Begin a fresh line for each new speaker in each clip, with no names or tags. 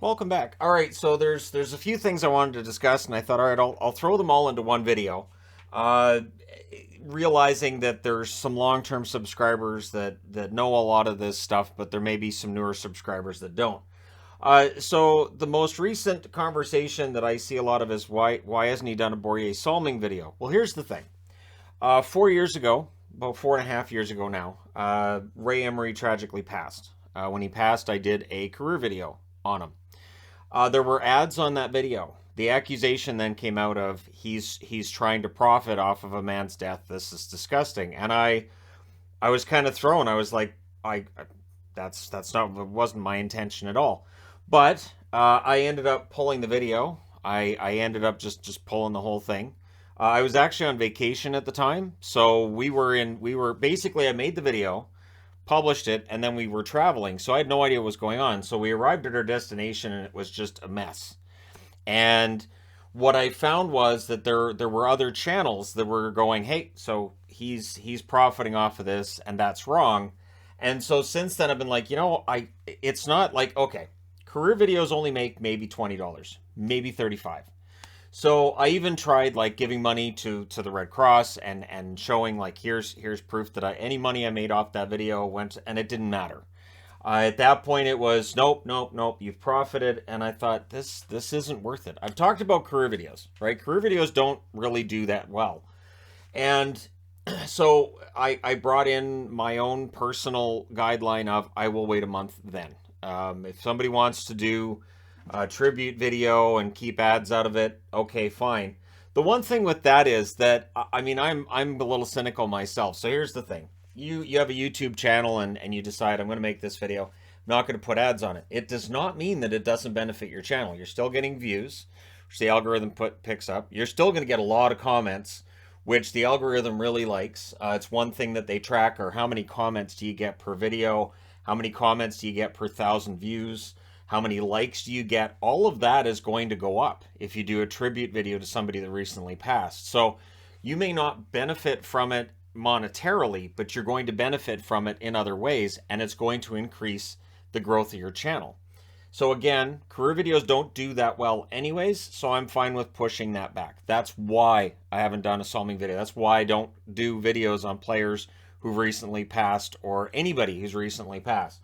Welcome back. All right, so there's a few things I wanted to discuss, and I thought, all right, I'll throw them all into one video. Uh, Realizing that there's some long-term subscribers that know a lot of this stuff, but there may be some newer subscribers that don't. So the most recent conversation that I see a lot of is why hasn't he done a Boyer Salming video? Well, here's the thing. 4 years ago, about 4.5 years ago now, Ray Emery tragically passed. When he passed, I did a career video on him. There were ads on that video. The accusation then came out of he's trying to profit off of a man's death. This is disgusting. And I was kind of thrown. I was like, I that's not wasn't my intention at all. But I ended up pulling the video. I ended up just pulling the whole thing. I was actually on vacation at the time, so we were basically I made the video, published it, and then we were traveling, so I had no idea what was going on. So we arrived at our destination, and it was just a mess. And what I found was that there were other channels that were going, "Hey, so he's profiting off of this, and that's wrong." And so since then, I've been like, I it's not like okay, career videos only make maybe $20, maybe 35. So I even tried like giving money to the Red Cross and showing like here's proof that any money I made off that video went, and it didn't matter. At that point it was nope, nope, nope, you've profited. And I thought this isn't worth it. I've talked about career videos, right? Career videos don't really do that well. And so I brought in my own personal guideline of I will wait a month then. If somebody wants to do a tribute video and keep ads out of it, okay, fine. The one thing with that is that I mean I'm a little cynical myself. So here's the thing: you have a YouTube channel and you decide I'm going to make this video. I'm not going to put ads on it. It does not mean that it doesn't benefit your channel. You're still getting views, which the algorithm picks up. You're still going to get a lot of comments, which the algorithm really likes. It's one thing that they track, or how many comments do you get per video, how many comments do you get per 1,000 views, how many likes do you get. All of that is going to go up if you do a tribute video to somebody that recently passed. So you may not benefit from it monetarily, but you're going to benefit from it in other ways, and it's going to increase the growth of your channel. So again, career videos don't do that well anyways, so I'm fine with pushing that back. That's why I haven't done a Salming video. That's why I don't do videos on players who've recently passed or anybody who's recently passed.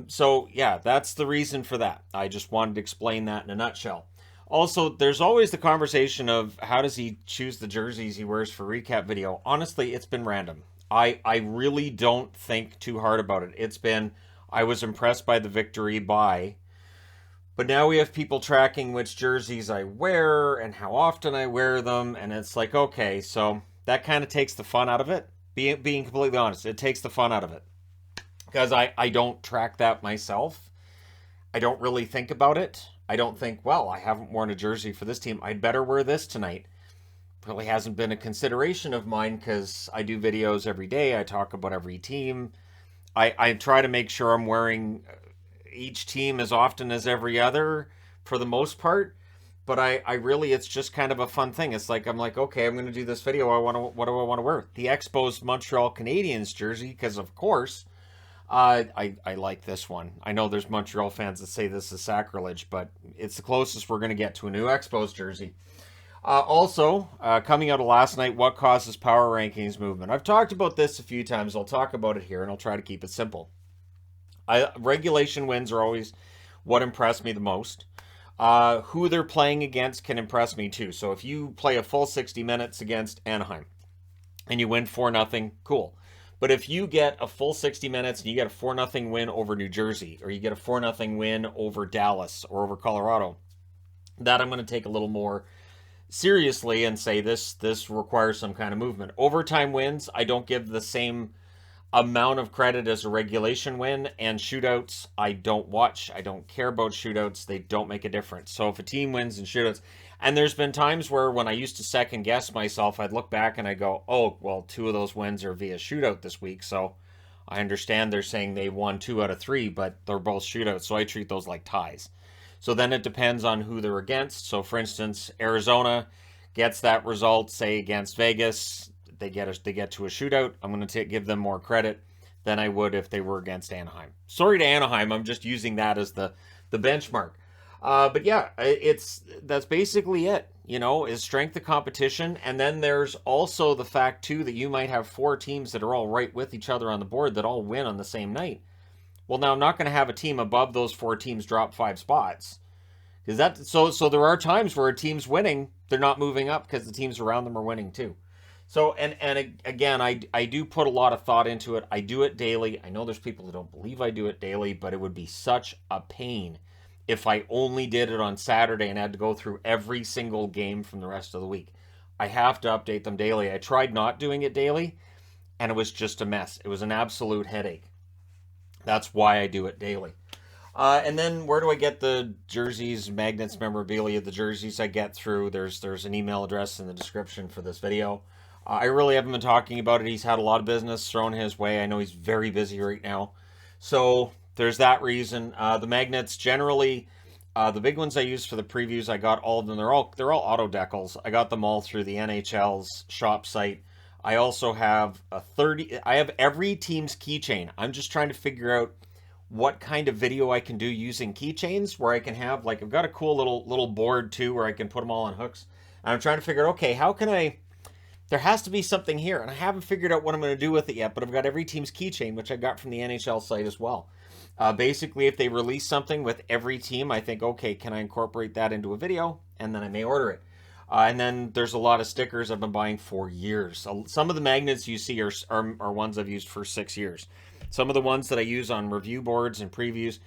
So yeah, that's the reason for that. I just wanted to explain that in a nutshell. Also, there's always the conversation of how does he choose the jerseys he wears for recap video. Honestly, it's been random. I really don't think too hard about it. It's been, I was impressed by the victory by, but now we have people tracking which jerseys I wear and how often I wear them, and it's like, okay, so that kind of takes the fun out of it. Being completely honest, it takes the fun out of it because I don't track that myself. I don't really think about it. I don't think, well, I haven't worn a jersey for this team. I'd better wear this tonight. Really hasn't been a consideration of mine because I do videos every day. I talk about every team. I try to make sure I'm wearing each team as often as every other for the most part. But I really, it's just kind of a fun thing. It's like, I'm like, okay, I'm going to do this video. What do I want to wear? The Expos Montreal Canadiens jersey, because of course, I like this one. I know there's Montreal fans that say this is sacrilege, but it's the closest we're going to get to a new Expos jersey. Also, coming out of last night, what causes power rankings movement? I've talked about this a few times. I'll talk about it here, and I'll try to keep it simple. Regulation wins are always what impressed me the most. Who they're playing against can impress me too. So if you play a full 60 minutes against Anaheim and you win 4-0, cool. But if you get a full 60 minutes and you get a 4-0 win over New Jersey, or you get a 4-0 win over Dallas or over Colorado, that I'm going to take a little more seriously and say this requires some kind of movement. Overtime wins, I don't give the same amount of credit as a regulation win, and shootouts I don't watch. I don't care about shootouts. They don't make a difference. So if a team wins in shootouts, and there's been times where when I used to second guess myself, I'd look back and I go, oh, well, 2 of those wins are via shootout this week. So I understand they're saying they won 2 out of 3, but they're both shootouts. So I treat those like ties. So then it depends on who they're against. So for instance, Arizona gets that result, say against Vegas, they get to a shootout. I'm going to give them more credit than I would if they were against Anaheim. Sorry to Anaheim, I'm just using that as the benchmark. But yeah, that's basically it. Is strength of competition, and then there's also the fact too that you might have 4 teams that are all right with each other on the board that all win on the same night. Well, now I'm not going to have a team above those 4 teams drop 5 spots, because so there are times where a team's winning, they're not moving up because the teams around them are winning too. So and again, I do put a lot of thought into it. I do it daily. I know there's people that don't believe I do it daily, but it would be such a pain if I only did it on Saturday and had to go through every single game from the rest of the week. I have to update them daily. I tried not doing it daily, and it was just a mess. It was an absolute headache. That's why I do it daily. And then where do I get the jerseys, magnets, memorabilia? The jerseys I get through, there's an email address in the description for this video. I really haven't been talking about it. He's had a lot of business thrown his way. I know he's very busy right now. So there's that reason. The magnets generally, the big ones I use for the previews, I got all of them. They're all auto decals. I got them all through the NHL's shop site. I also have I have every team's keychain. I'm just trying to figure out what kind of video I can do using keychains, where I can have, like, I've got a cool little board too where I can put them all on hooks. And I'm trying to figure out, okay, how can I, there has to be something here, and I haven't figured out what I'm going to do with it yet, but I've got every team's keychain, which I got from the NHL site as well. Basically, if they release something with every team, I think, okay, can I incorporate that into a video? And then I may order it. And then there's a lot of stickers I've been buying for years. Some of the magnets you see are ones I've used for 6 years. Some of the ones that I use on review boards and previews,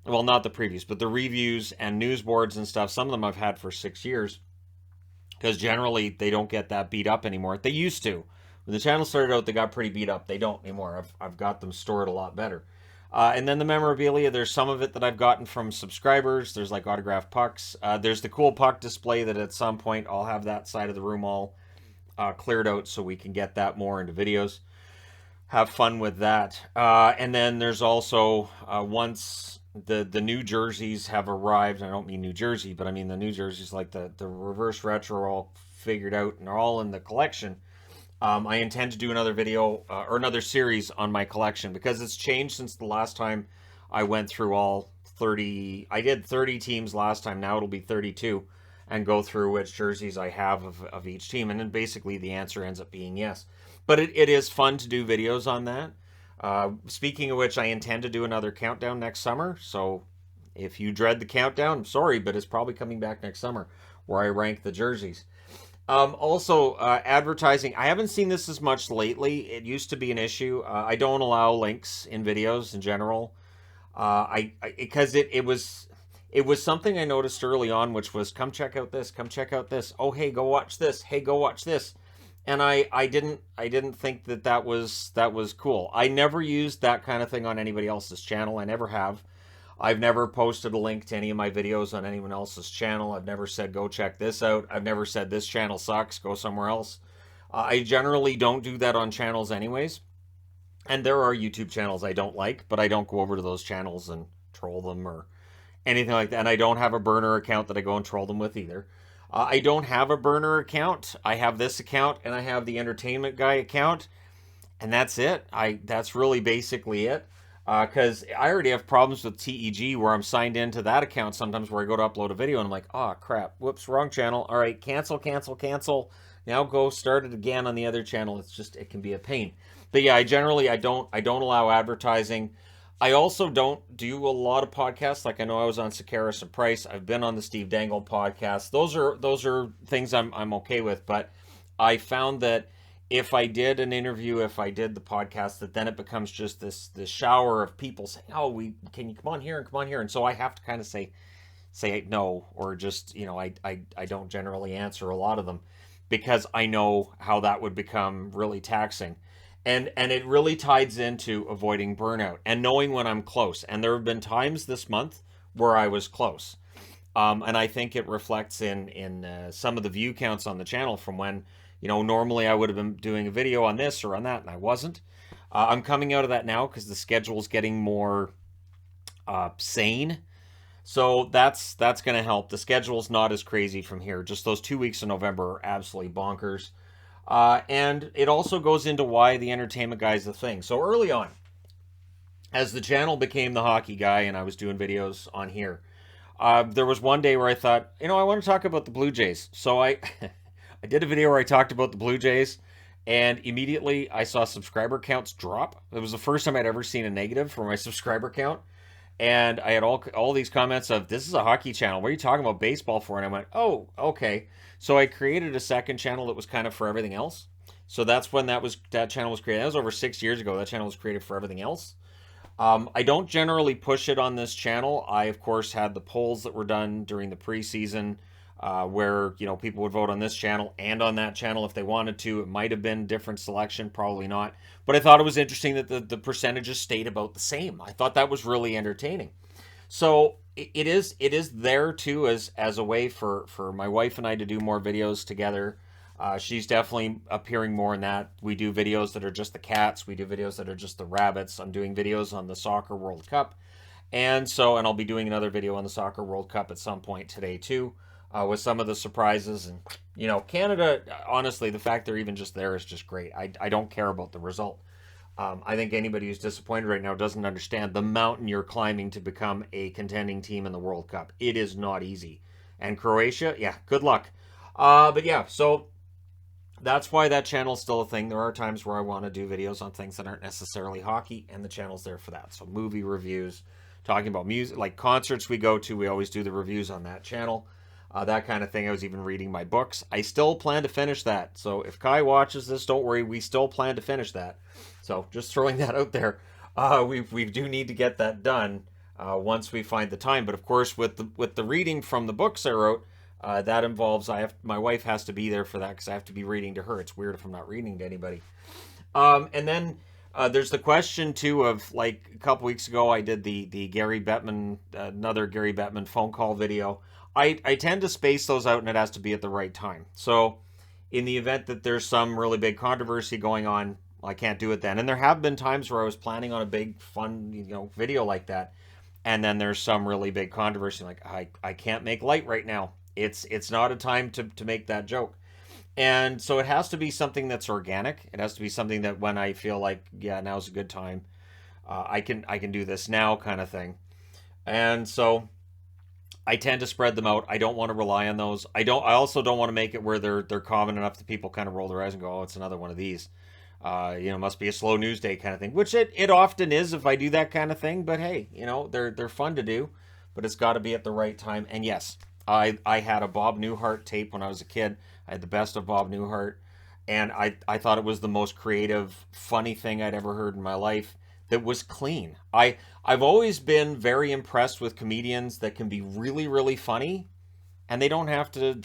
well, not the previews, but the reviews and news boards and stuff, some of them I've had for 6 years, because generally they don't get that beat up anymore. They used to. When the channel started out, they got pretty beat up. They don't anymore. I've got them stored a lot better. And then the memorabilia, there's some of it that I've gotten from subscribers. There's like autographed pucks. There's the cool puck display that at some point I'll have that side of the room all cleared out so we can get that more into videos. Have fun with that. And then there's also, once the new jerseys have arrived, I don't mean New Jersey, but I mean the new jerseys, like the reverse retro, are all figured out and are all in the collection. I intend to do another video or another series on my collection, because it's changed since the last time I went through all 30. I did 30 teams last time. Now it'll be 32, and go through which jerseys I have of each team. And then basically the answer ends up being yes. But it is fun to do videos on that. Speaking of which, I intend to do another countdown next summer. So if you dread the countdown, I'm sorry, but it's probably coming back next summer, where I rank the jerseys. Also, advertising. I haven't seen this as much lately. It used to be an issue. I don't allow links in videos in general. Because it was something I noticed early on, which was, come check out this, come check out this. Oh, hey, go watch this. Hey, go watch this. And I didn't think that was cool. I never used that kind of thing on anybody else's channel. I never have. I've never posted a link to any of my videos on anyone else's channel. I've never said, go check this out. I've never said, this channel sucks, go somewhere else. I generally don't do that on channels anyways. And there are YouTube channels I don't like, but I don't go over to those channels and troll them or anything like that. And I don't have a burner account that I go and troll them with either. I don't have a burner account. I have this account, and I have the Entertainment Guy account. And that's it. That's really basically it. Because I already have problems with TEG, where I'm signed into that account sometimes, where I go to upload a video and I'm like, oh crap, whoops, wrong channel. All right, cancel. Now go start it again on the other channel. It can be a pain. But yeah, I don't allow advertising. I also don't do a lot of podcasts. Like, I know I was on Sakaris and Price. I've been on the Steve Dangle podcast. Those are things I'm okay with. But I found that if I did an interview, if I did the podcast, that then it becomes just this shower of people saying, oh, can you come on here and come on here? And so I have to kind of say no, or just, I don't generally answer a lot of them, because I know how that would become really taxing. And it really ties into avoiding burnout and knowing when I'm close. And there have been times this month where I was close. And I think it reflects in some of the view counts on the channel from when, normally I would have been doing a video on this or on that, and I wasn't. I'm coming out of that now because the schedule's getting more sane. So that's going to help. The schedule's not as crazy from here. Just those 2 weeks in November are absolutely bonkers. And it also goes into why the Entertainment Guy is a thing. So early on, as the channel became The Hockey Guy and I was doing videos on here, there was one day where I thought, I want to talk about the Blue Jays. So I, I did a video where I talked about the Blue Jays, and immediately I saw subscriber counts drop. It was the first time I'd ever seen a negative for my subscriber count. And I had all these comments of, this is a hockey channel. What are you talking about baseball for? And I went, oh, okay. So I created a second channel that was kind of for everything else. So that's when that channel was created. That was over 6 years ago. That channel was created for everything else. I don't generally push it on this channel. I, of course, had the polls that were done during the preseason, where people would vote on this channel and on that channel if they wanted to. It might have been different selection, probably not. But I thought it was interesting that the percentages stayed about the same. I thought that was really entertaining. So it is there too as a way for my wife and I to do more videos together. She's definitely appearing more in that. We do videos that are just the cats. We do videos that are just the rabbits. I'm doing videos on the Soccer World Cup. And I'll be doing another video on the Soccer World Cup at some point today too, with some of the surprises. And, Canada, honestly, the fact they're even just there is just great. I don't care about the result. I think anybody who's disappointed right now doesn't understand the mountain you're climbing to become a contending team in the World Cup. It is not easy. And Croatia, yeah, good luck. But yeah, so that's why that channel's still a thing. There are times where I want to do videos on things that aren't necessarily hockey, and the channel's there for that. So movie reviews, talking about music, like concerts we go to, we always do the reviews on that channel. That kind of thing. I was even reading my books. I still plan to finish that. So if Kai watches this, don't worry, we still plan to finish that. So just throwing that out there. We do need to get that done once we find the time. But of course, with the reading from the books I wrote, that involves my wife has to be there for that because I have to be reading to her. It's weird if I'm not reading to anybody. And then there's the question too of, like, a couple weeks ago I did the Gary Bettman, another Gary Bettman phone call video. I tend to space those out, and it has to be at the right time. So in the event that there's some really big controversy going on, I can't do it then. And there have been times where I was planning on a big fun video like that, and then there's some really big controversy, like I can't make light right now. It's not a time to make that joke. And so it has to be something that's organic. It has to be something that when I feel like, yeah, now's a good time, I can do this now, kind of thing. And so I tend to spread them out. I don't want to rely on those. I also don't want to make it where they're common enough that people kind of roll their eyes and go, oh, it's another one of these. Must be a slow news day kind of thing, which it often is if I do that kind of thing. But hey, they're fun to do, but it's got to be at the right time. And yes, I had a Bob Newhart tape when I was a kid. I had the best of Bob Newhart, and I thought it was the most creative, funny thing I'd ever heard in my life. That was clean. I've always been very impressed with comedians that can be really, really funny, and they don't have to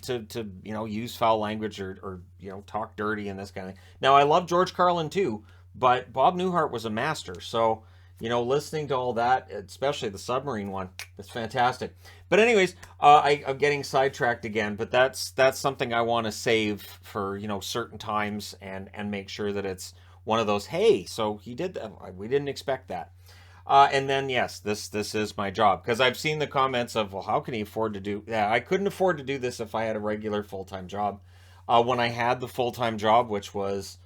use foul language or talk dirty and this kind of thing. Now I love George Carlin too, but Bob Newhart was a master. So listening to all that, especially the submarine one, it's fantastic. But anyways, I'm getting sidetracked again. But that's something I want to save for certain times and make sure that it's one of those. Hey, so he did that. We didn't expect that. And then yes, this is my job, because I've seen the comments of, well, how can he afford to do? Yeah, I couldn't afford to do this if I had a regular full-time job. When I had the full-time job, which was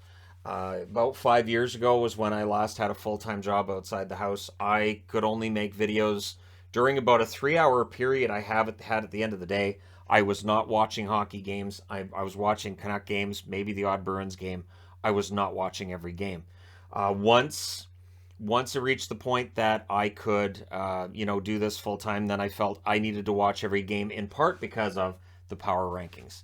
about 5 years ago, was when I last had a full-time job outside the house. I could only make videos during about a 3-hour period had at the end of the day. I was not watching hockey games. I was watching Canuck games, maybe the odd Bruins game. I was not watching every game. Once it reached the point that I could, do this full time, then I felt I needed to watch every game, in part because of the power rankings.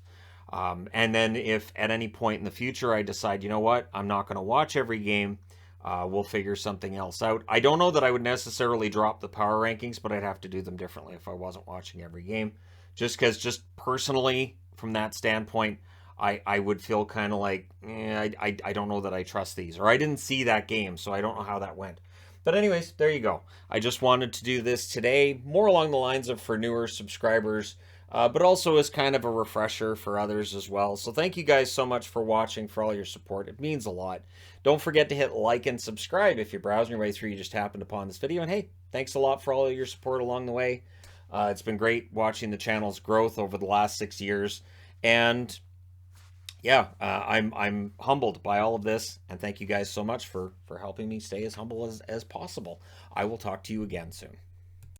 And then if at any point in the future I decide, you know what, I'm not going to watch every game, we'll figure something else out. I don't know that I would necessarily drop the power rankings, but I'd have to do them differently if I wasn't watching every game. Just because, just personally, from that standpoint, I would feel kind of like, I don't know that I trust these, or I didn't see that game, so I don't know how that went. But anyways, there you go. I just wanted to do this today, more along the lines of for newer subscribers, but also as kind of a refresher for others as well. So thank you guys so much for watching, for all your support. It means a lot. Don't forget to hit like and subscribe if you're browsing your way through, you just happened upon this video. And hey, thanks a lot for all of your support along the way. It's been great watching the channel's growth over the last 6 years. And Yeah, I'm humbled by all of this, and thank you guys so much for helping me stay as humble as possible. I will talk to you again soon.